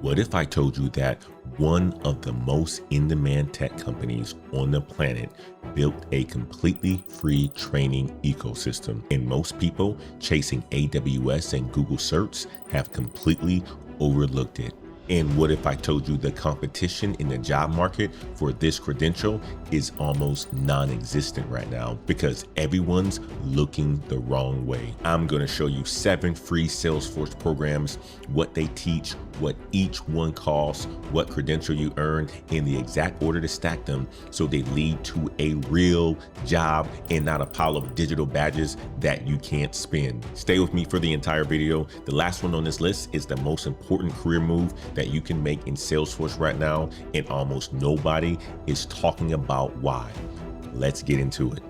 What if I told you that one of the most in-demand tech companies on the planet built a completely free training ecosystem, and most people chasing AWS and Google Certs have completely overlooked it? And what if I told you the competition in the job market for this credential is almost non-existent right now because everyone's looking the wrong way? I'm going to show you 7 free Salesforce programs, what they teach, what each one costs, what credential you earn, in the exact order to stack them so they lead to a real job and not a pile of digital badges that you can't spend. Stay with me for the entire video. The last one on this list is the most important career move that you can make in Salesforce right now, and almost nobody is talking about why. Let's get into it.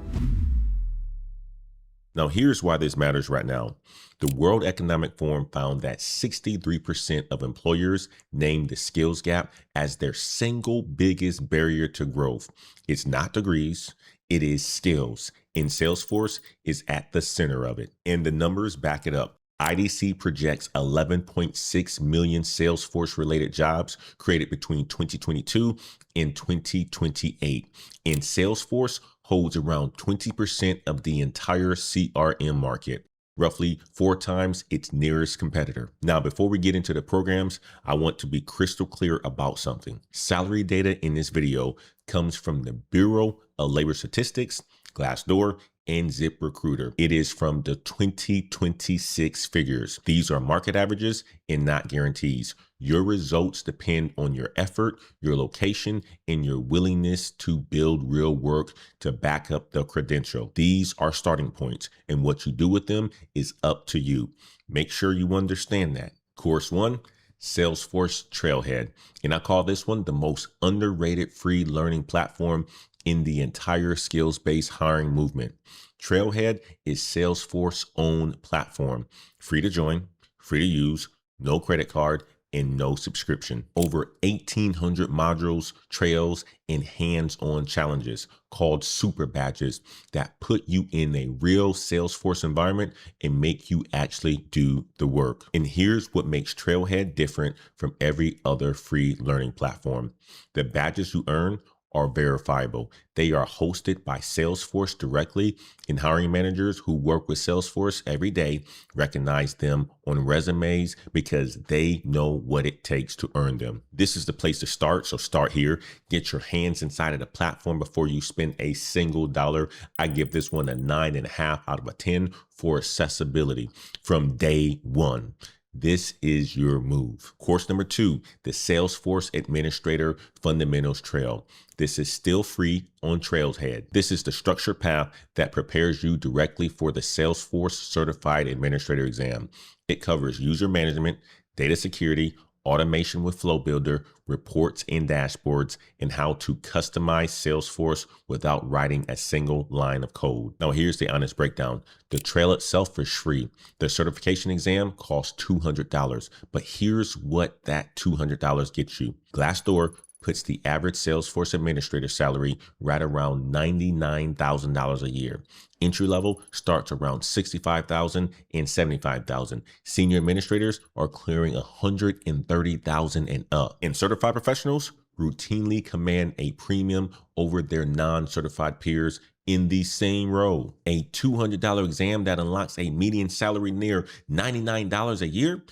Now, here's why this matters right now. The World Economic Forum found that 63% of employers named the skills gap as their single biggest barrier to growth. It's not degrees, it is skills, and Salesforce is at the center of it. And the numbers back it up. IDC projects 11.6 million Salesforce-related jobs created between 2022 and 2028. And Salesforce holds around 20% of the entire CRM market, roughly 4 times its nearest competitor. Now, before we get into the programs, I want to be crystal clear about something. Salary data in this video comes from the Bureau of Labor Statistics, Glassdoor, and ZipRecruiter. It is from the 2026 figures. These are market averages and not guarantees. Your results depend on your effort, your location, and your willingness to build real work to back up the credential. These are starting points, and what you do with them is up to you. Make sure you understand that. Course 1, Salesforce Trailhead. And I call this one the most underrated free learning platform in the entire skills-based hiring movement. Trailhead is Salesforce's own platform, free to join, free to use, no credit card, and no subscription. Over 1,800 modules, trails, and hands-on challenges called super badges that put you in a real Salesforce environment and make you actually do the work. And here's what makes Trailhead different from every other free learning platform. The badges you earn are verifiable. They are hosted by Salesforce directly, and hiring managers who work with Salesforce every day recognize them on resumes because they know what it takes to earn them. This is the place to start, so start here. Get your hands inside of the platform before you spend a single dollar. I give this one a 9.5 out of 10 for accessibility from day one. This is your move. Course number 2, the Salesforce Administrator Fundamentals Trail. This is still free on Trailhead. This is the structured path that prepares you directly for the Salesforce Certified Administrator exam. It covers user management, data security, automation with Flow Builder, reports and dashboards, and how to customize Salesforce without writing a single line of code. Now, here's the honest breakdown. The trail itself is free. The certification exam costs $200, but here's what that $200 gets you. Glassdoor puts the average Salesforce administrator salary right around $99,000 a year. Entry level starts around $65,000 and $75,000. Senior administrators are clearing $130,000 and up. And certified professionals routinely command a premium over their non-certified peers in the same role. A $200 exam that unlocks a median salary near $99 a year,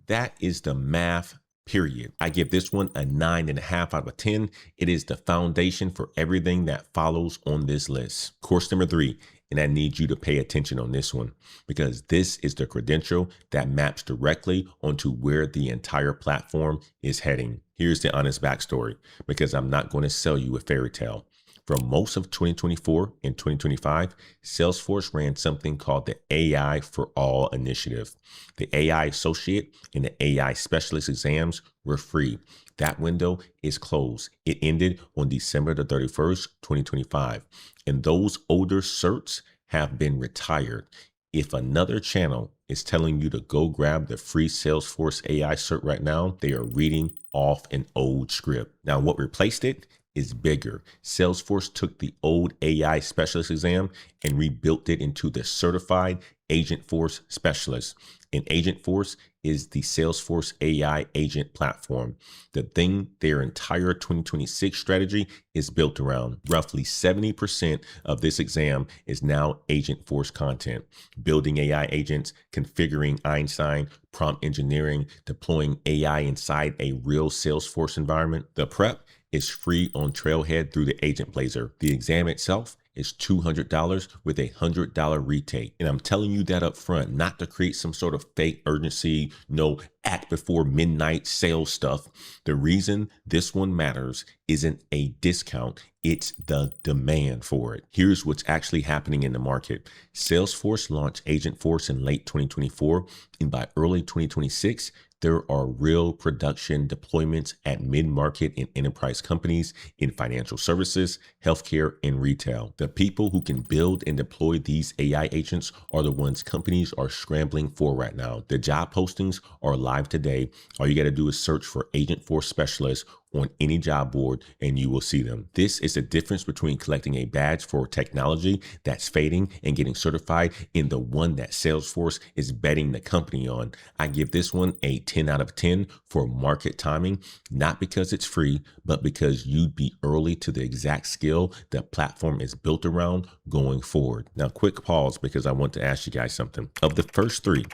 that is the math. Period. I give this one a 9.5 out of 10. It is the foundation for everything that follows on this list. Course number 3, and I need you to pay attention on this one because this is the credential that maps directly onto where the entire platform is heading. Here's the honest backstory because I'm not going to sell you a fairy tale. For most of 2024 and 2025, Salesforce ran something called the AI for All initiative. The AI Associate and the AI Specialist exams were free. That window is closed. It ended on December the 31st, 2025. And those older certs have been retired. If another channel is telling you to go grab the free Salesforce AI cert right now, they are reading off an old script. Now, what replaced it is bigger. Salesforce took the old AI Specialist exam and rebuilt it into the Certified Agentforce Specialist. And Agentforce is the Salesforce AI agent platform, the thing their entire 2026 strategy is built around. Roughly 70% of this exam is now Agentforce content, building AI agents, configuring Einstein, prompt engineering, deploying AI inside a real Salesforce environment. The prep is free on Trailhead through the Agentblazer. The exam itself is $200 with a $100 retake. And I'm telling you that up front, not to create some sort of fake urgency, no act before midnight sales stuff. The reason this one matters isn't a discount, it's the demand for it. Here's what's actually happening in the market. Salesforce launched Agentforce in late 2024, and by early 2026, there are real production deployments at mid-market and enterprise companies in financial services, healthcare, and retail. The people who can build and deploy these AI agents are the ones companies are scrambling for right now. The job postings are live today. All you got to do is search for Agentforce Specialist on any job board and you will see them. This is the difference between collecting a badge for technology that's fading and getting certified in the one that Salesforce is betting the company on. I give this one a 10 out of 10 for market timing, not because it's free, but because you'd be early to the exact skill the platform is built around going forward. Now, quick pause because I want to ask you guys something. Of the first three,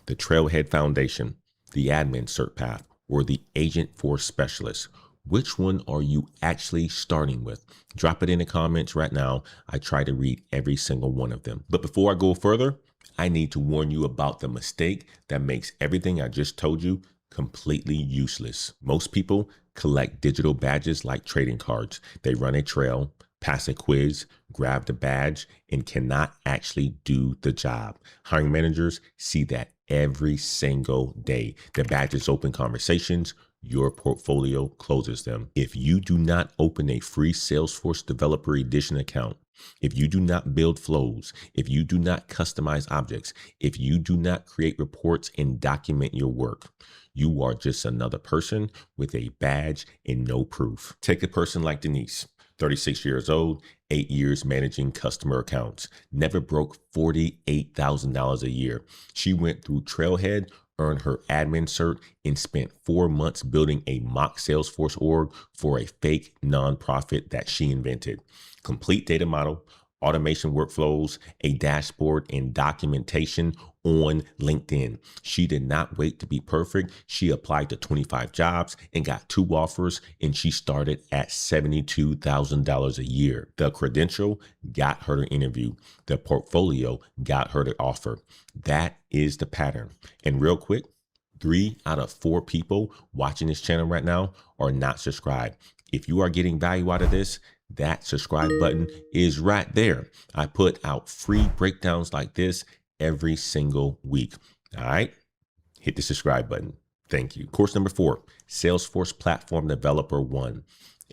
the Trailhead Foundation, the Admin Cert Path, or the Agentforce Specialist, which one are you actually starting with? Drop it in the comments right now. I try to read every single one of them. But before I go further, I need to warn you about the mistake that makes everything I just told you completely useless. Most people collect digital badges like trading cards. They run a trail, pass a quiz, grab the badge, and cannot actually do the job. Hiring managers see that every single day. The badges open conversations, your portfolio closes them. If you do not open a free Salesforce Developer Edition account, if you do not build flows, if you do not customize objects, if you do not create reports and document your work, you are just another person with a badge and no proof. Take a person like Denise, 36 years old, 8 years managing customer accounts, never broke $48,000 a year. She went through Trailhead, earned her admin cert, and spent 4 months building a mock Salesforce org for a fake nonprofit that she invented. Complete data model, automation workflows, a dashboard, and documentation on LinkedIn. She did not wait to be perfect. She applied to 25 jobs and got 2 offers, and she started at $72,000 a year. The credential got her the interview. The portfolio got her the offer. That is the pattern. And real quick, 3 out of 4 people watching this channel right now are not subscribed. If you are getting value out of this, that subscribe button is right there. I put out free breakdowns like this every single week. All right, hit the subscribe button. Thank you. Course number 4, Salesforce Platform Developer 1.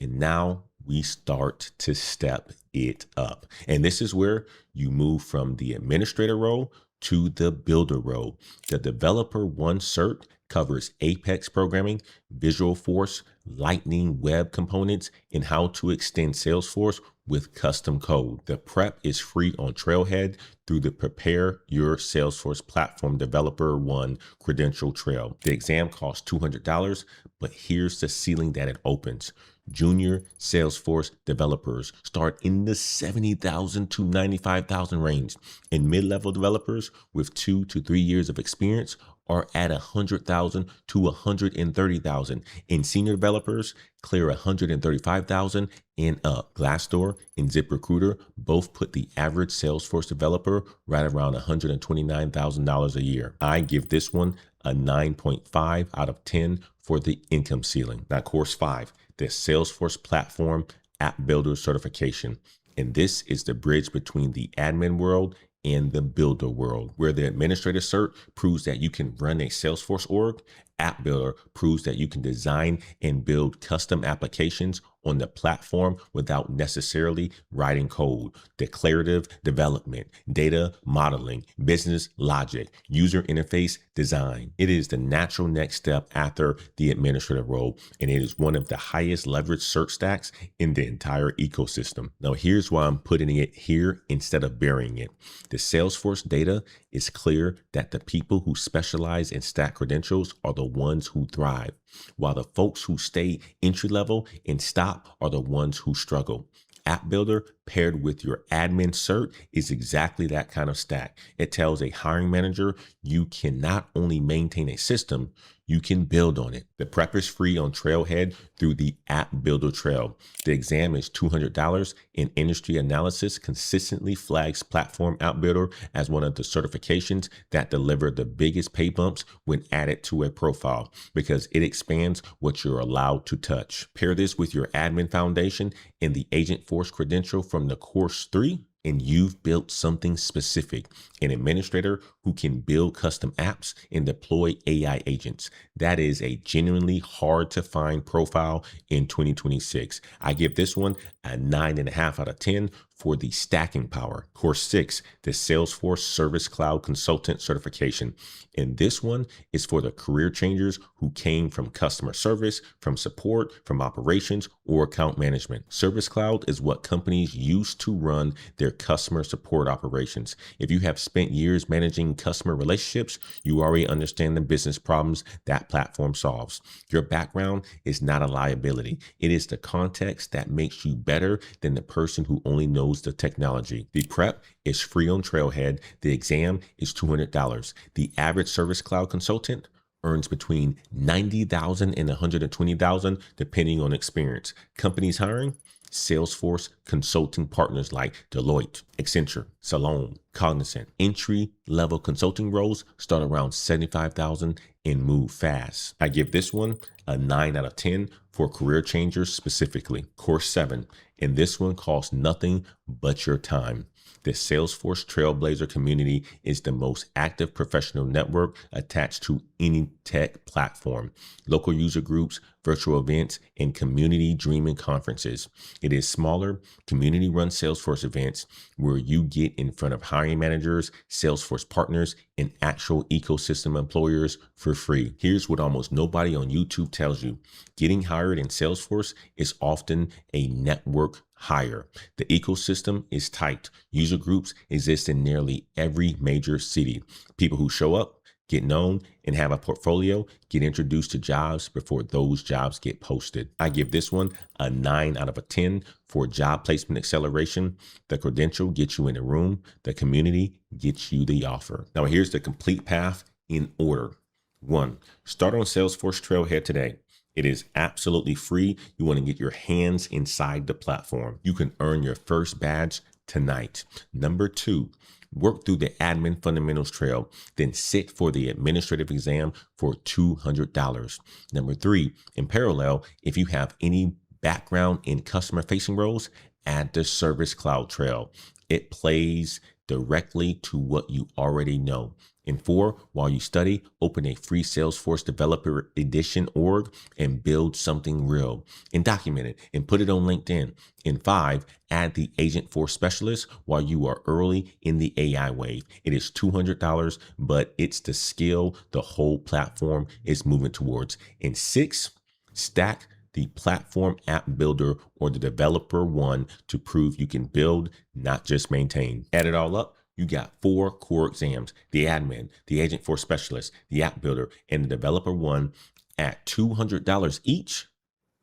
And now we start to step it up. And this is where you move from the administrator role to the builder role. The Developer 1 cert covers Apex programming, Visualforce, Lightning web components, and how to extend Salesforce with custom code. The prep is free on Trailhead through the Prepare Your Salesforce Platform Developer 1 credential trail. The exam costs $200, but here's the ceiling that it opens. Junior Salesforce developers start in the $70,000 to $95,000 range, and mid-level developers with 2 to 3 years of experience are at $100,000 to $130,000, and senior developers clear $135,000 and up. Glassdoor and ZipRecruiter both put the average Salesforce developer right around $129,000 a year. I give this one a 9.5 out of 10 for the income ceiling. Now, course 5, the Salesforce Platform App Builder Certification. And this is the bridge between the admin world and the builder world, where the administrator cert proves that you can run a Salesforce org App Builder proves that you can design and build custom applications on the platform without necessarily writing code. Declarative development, data modeling, business logic, user interface design. It is the natural next step after the administrative role, and it is one of the highest leverage search stacks in the entire ecosystem. Now, here's why I'm putting it here instead of burying it. The Salesforce data is clear that the people who specialize in stack credentials are the ones who thrive, while the folks who stay entry level and stop are the ones who struggle. App Builder paired with your admin cert is exactly that kind of stack. It tells a hiring manager you can not only maintain a system, you can build on it. The prep is free on Trailhead through the App Builder Trail. The exam is $200, and industry analysis consistently flags Platform App Builder as one of the certifications that deliver the biggest pay bumps when added to a profile because it expands what you're allowed to touch. Pair this with your admin foundation and the Agentforce credential from the course 3, and you've built something specific, an administrator who can build custom apps and deploy AI agents. That is a genuinely hard to find profile in 2026. I give this one a 9.5 out of 10 for the stacking power. Course 6, the Salesforce Service Cloud Consultant Certification. And this one is for the career changers who came from customer service, from support, from operations, or account management. Service Cloud is what companies use to run their customer support operations. If you have spent years managing customer relationships, you already understand the business problems that platform solves. Your background is not a liability. It is the context that makes you better than the person who only knows the technology. The prep is free on Trailhead. The exam is $200. The average Service Cloud consultant earns between $90,000 and $120,000 depending on experience. Companies hiring Salesforce consulting partners like Deloitte, Accenture, Salon, Cognizant. Entry-level consulting roles start around $75,000 and move fast. I give this one a 9 out of 10 for career changers specifically. Course 7, and this one costs nothing but your time. The Salesforce Trailblazer community is the most active professional network attached to any tech platform. Local user groups, virtual events, and community dreaming conferences. It is smaller, community-run Salesforce events where you get in front of hiring managers, Salesforce partners, and actual ecosystem employers for free. Here's what almost nobody on YouTube tells you. Getting hired in Salesforce is often a network hire. The ecosystem is tight. User groups exist in nearly every major city. People who show up, get known, and have a portfolio get introduced to jobs before those jobs get posted. I give this one a 9 out of 10 for job placement acceleration. The credential gets you in the room. The community gets you the offer. Now here's the complete path in order. 1, start on Salesforce Trailhead today. It is absolutely free. You want to get your hands inside the platform. You can earn your first badge tonight. Number 2, work through the admin fundamentals trail, then sit for the administrative exam for $200. Number 3, in parallel, if you have any background in customer facing roles, add the Service Cloud trail. It plays directly to what you already know. In 4, while you study, open a free Salesforce Developer Edition org and build something real and document it and put it on LinkedIn. In 5, add the Agentforce Specialist while you are early in the AI wave. It is $200, but it's the skill the whole platform is moving towards. In 6, stack the Platform App Builder or the Developer One to prove you can build, not just maintain. Add it all up, you got 4 core exams: the admin, the Agentforce Specialist, the App Builder, and the Developer One at $200 each.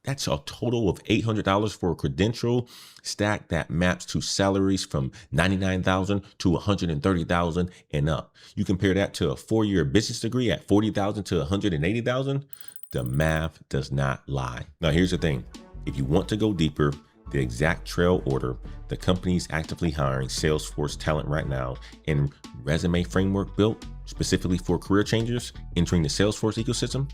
That's a total of $800 for a credential stack that maps to salaries from $99,000 to $130,000 and up. You compare that to a 4-year business degree at $40,000 to $180,000. The math does not lie. Now, here's the thing. If you want to go deeper, the exact trail order, the company's actively hiring Salesforce talent right now, and resume framework built specifically for career changers entering the Salesforce ecosystem,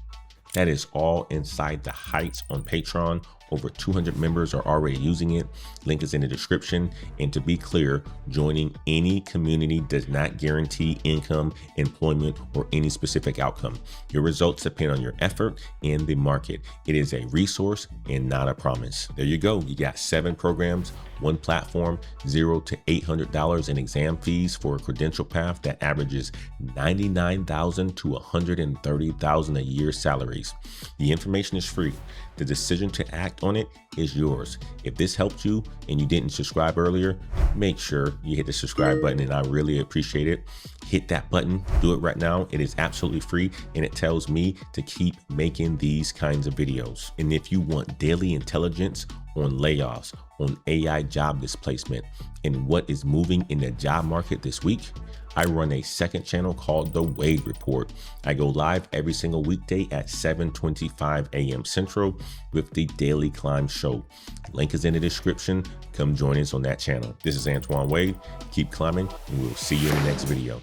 that is all inside the Heights on Patreon Over 200 members are already using it. Link is in the description. And to be clear, joining any community does not guarantee income, employment, or any specific outcome. Your results depend on your effort and the market. It is a resource and not a promise. There you go. You got 7 programs, 1 platform, $0 to $800 in exam fees for a credential path that averages $99,000 to $130,000 a year salaries. The information is free. The decision to act on it is yours. If this helped you and you didn't subscribe earlier, make sure you hit the subscribe button, and I really appreciate it. Hit that button, do it right now. It is absolutely free, and it tells me to keep making these kinds of videos. And if you want daily intelligence on layoffs, on AI job displacement, and what is moving in the job market this week, I run a second channel called The Wade Report. I go live every single weekday at 7:25 a.m. Central with the Daily Climb Show. Link is in the description. Come join us on that channel. This is Antoine Wade. Keep climbing, and we'll see you in the next video.